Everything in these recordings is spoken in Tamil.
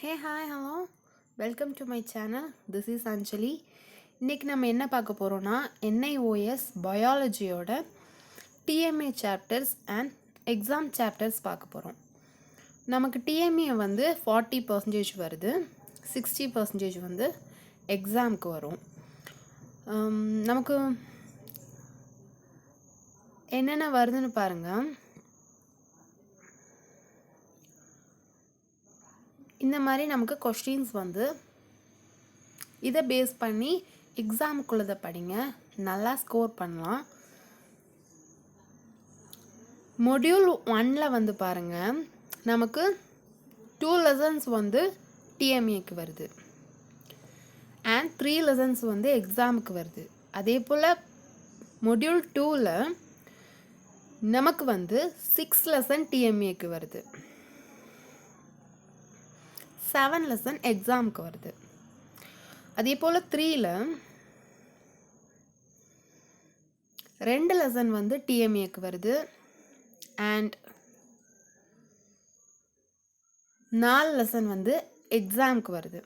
Hey, hi, hello. Welcome to my channel. This is Anjali. இன்னைக்கு நம்ம என்ன பார்க்க போகிறோம்னா NIOS பயாலஜியோட TMA chapters and exam chapters பார்க்க போகிறோம். நமக்கு TMA வந்து 40% வருது, 60% வந்து எக்ஸாமுக்கு வரும். நமக்கு என்னென்ன வருதுன்னு பாருங்கள். இந்த மாதிரி நமக்கு கொஸ்டின்ஸ் வந்து இதை பேஸ் பண்ணி எக்ஸாமுக்குள்ளதை படிங்க, நல்லா ஸ்கோர் பண்ணலாம். மொடியூல் 1 வந்து பாருங்கள், நமக்கு 2 lessons வந்து டிஎம்ஏக்கு வருது அண்ட் 3 lessons வந்து எக்ஸாமுக்கு வருது. அதே போல் மொடியூல் 2ல் நமக்கு வந்து 6 lesson டிஎம்ஏக்கு வருது, 7 lesson எக்ஸாமுக்கு வருது. அதே போல் 3ல் 2 lesson வந்து டிஎம்ஏக்கு வருது அண்ட் 4 lesson வந்து எக்ஸாமுக்கு வருது.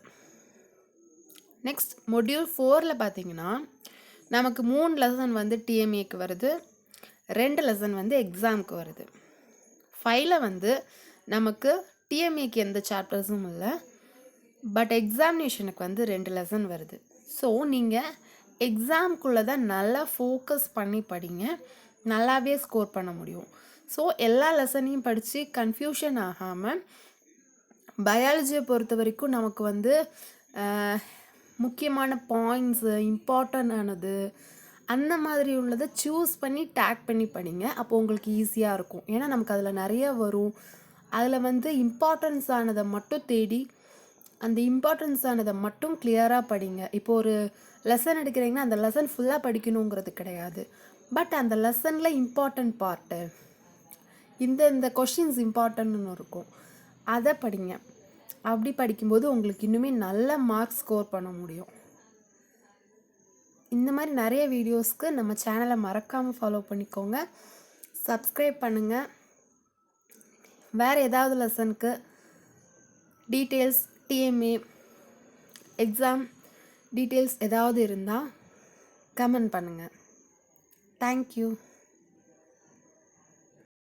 நெக்ஸ்ட் மொடியூல் 4ல் பார்த்தீங்கன்னா நமக்கு 3 lesson வந்து டிஎம்ஏக்கு வருது, 2 lesson வந்து எக்ஸாமுக்கு வருது. 5ல் வந்து நமக்கு டிஎம்ஏக்கு எந்த சாப்டர்ஸும் இல்லை, பட் எக்ஸாமினேஷனுக்கு வந்து 2 lesson வருது. ஸோ நீங்கள் எக்ஸாமுக்குள்ளே தான் நல்லா ஃபோக்கஸ் பண்ணி படிங்க, நல்லாவே ஸ்கோர் பண்ண முடியும். ஸோ எல்லா லெசனையும் படித்து கன்ஃபியூஷன் ஆகாமல், பயாலஜியை பொறுத்த வரைக்கும் நமக்கு வந்து முக்கியமான பாயிண்ட்ஸு, இம்பார்ட்டன்ட் ஆனது அந்த மாதிரி உள்ளதை சூஸ் பண்ணி டேக் பண்ணி படிங்க. அப்போ உங்களுக்கு ஈஸியாக இருக்கும். ஏன்னா நமக்கு அதில் நிறைய வரும். அதில் வந்து இம்பார்ட்டன்ஸ் ஆனதை மட்டும் தேடி அந்த இம்பார்ட்டன்ஸ் ஆனதை மட்டும் கிளியராக படிங்க. இப்போ ஒரு லெசன் எடுக்கிறீங்கன்னா அந்த லெசன் ஃபுல்லாக படிக்கணுங்கிறது கிடையாது, பட் அந்த லெசனில் இம்பார்ட்டன்ட் பார்ட்டு, இந்த கொஷின்ஸ் இம்பார்ட்டன்ட்னு இருக்கும், அதை படிங்க. அப்படி படிக்கும்போது உங்களுக்கு இன்னுமே நல்ல மார்க்ஸ் ஸ்கோர் பண்ண முடியும். இந்த மாதிரி நிறைய வீடியோஸ்க்கு நம்ம சேனலை மறக்காமல் ஃபாலோ பண்ணிக்கோங்க, சப்ஸ்கிரைப் பண்ணுங்கள். வேறு ஏதாவது லெசனுக்கு டீட்டெயில்ஸ், டிஎம்ஏ எக்ஸாம் டீட்டெயில்ஸ் ஏதாவது இருந்தால் கமெண்ட் பண்ணுங்கள். தேங்க்யூ.